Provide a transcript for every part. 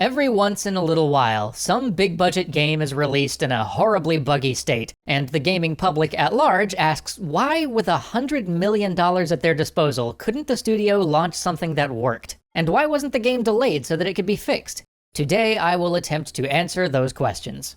Every once in a little while, some big budget game is released in a horribly buggy state, and the gaming public at large asks why, with $100 million at their disposal, couldn't the studio launch something that worked? And why wasn't the game delayed so that it could be fixed? Today, I will attempt to answer those questions.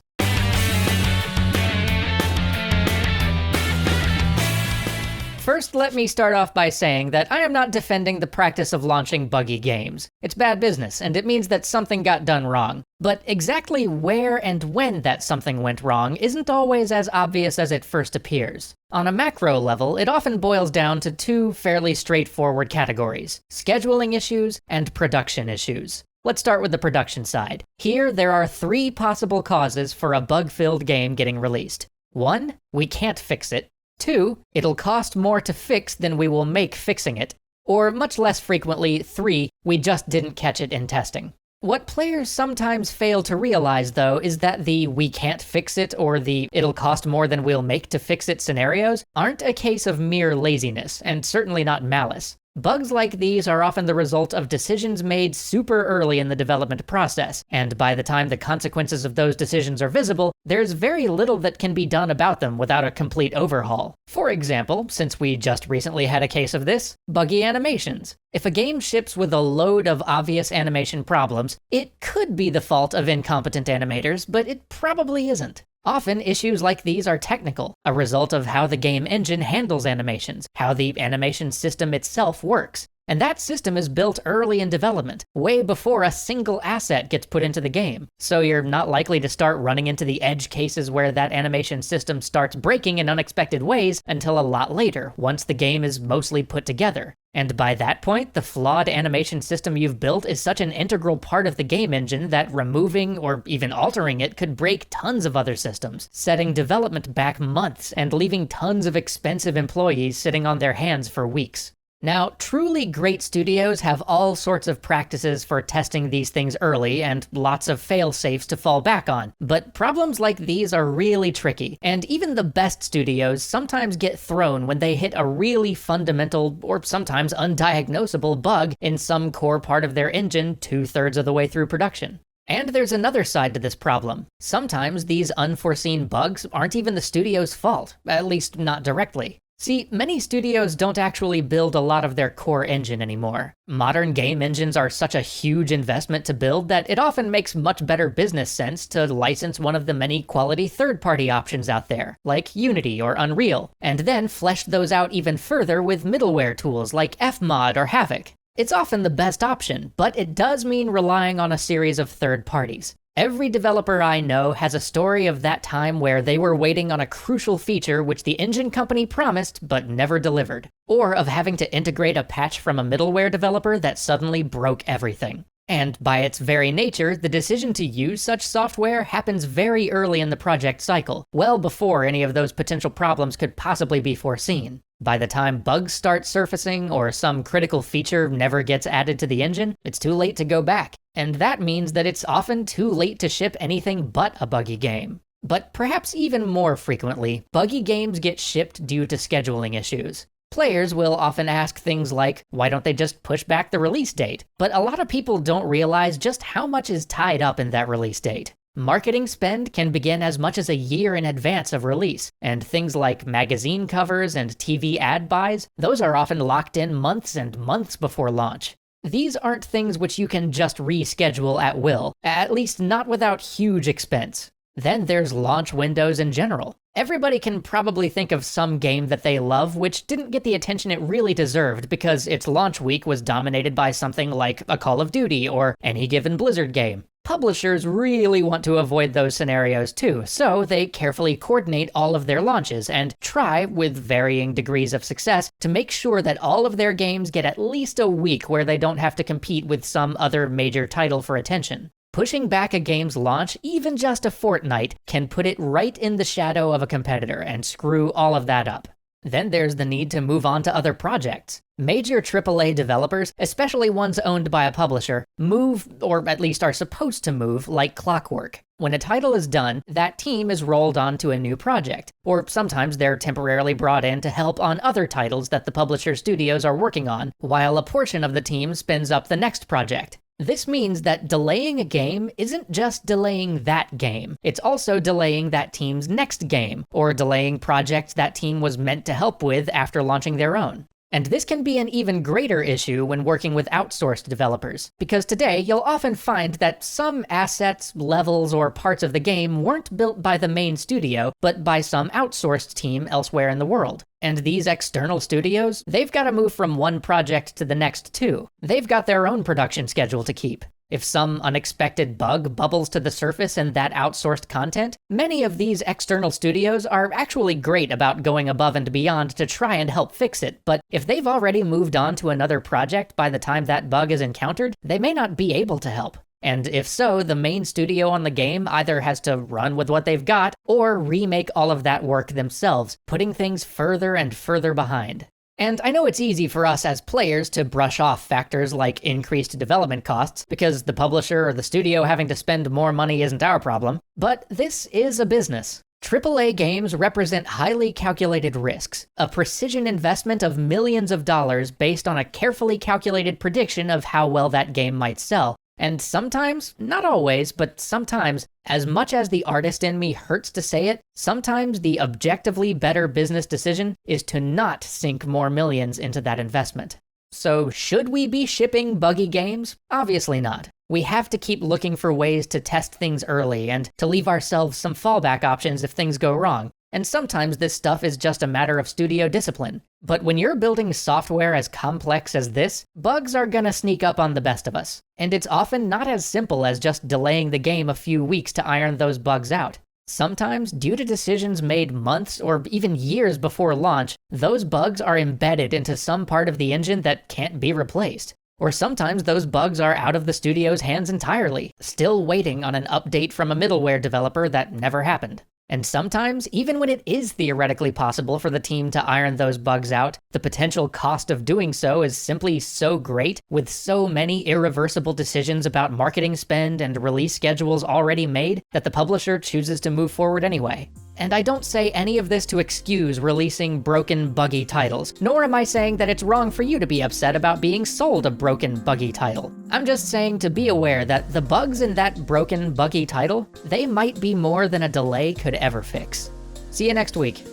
First, let me start off by saying that I am not defending the practice of launching buggy games. It's bad business, and it means that something got done wrong. But exactly where and when that something went wrong isn't always as obvious as it first appears. On a macro level, it often boils down to two fairly straightforward categories: scheduling issues and production issues. Let's start with the production side. Here, there are three possible causes for a bug-filled game getting released. 1, we can't fix it. 2, it'll cost more to fix than we will make fixing it. Or much less frequently, 3, we just didn't catch it in testing. What players sometimes fail to realize, though, is that the "we can't fix it" or the "it'll cost more than we'll make to fix it" scenarios aren't a case of mere laziness, and certainly not malice. Bugs like these are often the result of decisions made super early in the development process, and by the time the consequences of those decisions are visible, there's very little that can be done about them without a complete overhaul. For example, since we just recently had a case of this, buggy animations. If a game ships with a load of obvious animation problems, it could be the fault of incompetent animators, but it probably isn't. Often, issues like these are technical, a result of how the game engine handles animations, how the animation system itself works. And that system is built early in development, way before a single asset gets put into the game. So you're not likely to start running into the edge cases where that animation system starts breaking in unexpected ways until a lot later, once the game is mostly put together. And by that point, the flawed animation system you've built is such an integral part of the game engine that removing or even altering it could break tons of other systems, setting development back months and leaving tons of expensive employees sitting on their hands for weeks. Now, truly great studios have all sorts of practices for testing these things early and lots of fail-safes to fall back on, but problems like these are really tricky, and even the best studios sometimes get thrown when they hit a really fundamental or sometimes undiagnosable bug in some core part of their engine 2/3 of the way through production. And there's another side to this problem. Sometimes these unforeseen bugs aren't even the studio's fault, at least not directly. See, many studios don't actually build a lot of their core engine anymore. Modern game engines are such a huge investment to build that it often makes much better business sense to license one of the many quality third-party options out there, like Unity or Unreal, and then flesh those out even further with middleware tools like Fmod or Havoc. It's often the best option, but it does mean relying on a series of third parties. Every developer I know has a story of that time where they were waiting on a crucial feature which the engine company promised but never delivered, or of having to integrate a patch from a middleware developer that suddenly broke everything. And by its very nature, the decision to use such software happens very early in the project cycle, well before any of those potential problems could possibly be foreseen. By the time bugs start surfacing or some critical feature never gets added to the engine, it's too late to go back. And that means that it's often too late to ship anything but a buggy game. But perhaps even more frequently, buggy games get shipped due to scheduling issues. Players will often ask things like, why don't they just push back the release date? But a lot of people don't realize just how much is tied up in that release date. Marketing spend can begin as much as a year in advance of release, and things like magazine covers and TV ad buys, those are often locked in months and months before launch. These aren't things which you can just reschedule at will, at least not without huge expense. Then there's launch windows in general. Everybody can probably think of some game that they love which didn't get the attention it really deserved because its launch week was dominated by something like a Call of Duty or any given Blizzard game. Publishers really want to avoid those scenarios too, so they carefully coordinate all of their launches and try, with varying degrees of success, to make sure that all of their games get at least a week where they don't have to compete with some other major title for attention. Pushing back a game's launch, even just a fortnight, can put it right in the shadow of a competitor and screw all of that up. Then there's the need to move on to other projects. Major AAA developers, especially ones owned by a publisher, move, or at least are supposed to move, like clockwork. When a title is done, that team is rolled on to a new project, or sometimes they're temporarily brought in to help on other titles that the publisher studios are working on, while a portion of the team spins up the next project. This means that delaying a game isn't just delaying that game, it's also delaying that team's next game, or delaying projects that team was meant to help with after launching their own. And this can be an even greater issue when working with outsourced developers, because today you'll often find that some assets, levels, or parts of the game weren't built by the main studio, but by some outsourced team elsewhere in the world. And these external studios, they've got to move from one project to the next too. They've got their own production schedule to keep. If some unexpected bug bubbles to the surface in that outsourced content, many of these external studios are actually great about going above and beyond to try and help fix it, but if they've already moved on to another project by the time that bug is encountered, they may not be able to help. And if so, the main studio on the game either has to run with what they've got, or remake all of that work themselves, putting things further and further behind. And I know it's easy for us as players to brush off factors like increased development costs, because the publisher or the studio having to spend more money isn't our problem, but this is a business. AAA games represent highly calculated risks, a precision investment of millions of dollars based on a carefully calculated prediction of how well that game might sell. And sometimes, not always, but sometimes, as much as the artist in me hurts to say it, sometimes the objectively better business decision is to not sink more millions into that investment. So should we be shipping buggy games? Obviously not. We have to keep looking for ways to test things early and to leave ourselves some fallback options if things go wrong. And sometimes this stuff is just a matter of studio discipline. But when you're building software as complex as this, bugs are gonna sneak up on the best of us. And it's often not as simple as just delaying the game a few weeks to iron those bugs out. Sometimes, due to decisions made months or even years before launch, those bugs are embedded into some part of the engine that can't be replaced. Or sometimes those bugs are out of the studio's hands entirely, still waiting on an update from a middleware developer that never happened. And sometimes, even when it is theoretically possible for the team to iron those bugs out, the potential cost of doing so is simply so great, with so many irreversible decisions about marketing spend and release schedules already made, that the publisher chooses to move forward anyway. And I don't say any of this to excuse releasing broken, buggy titles, nor am I saying that it's wrong for you to be upset about being sold a broken, buggy title. I'm just saying to be aware that the bugs in that broken, buggy title, they might be more than a delay could ever fix. See you next week.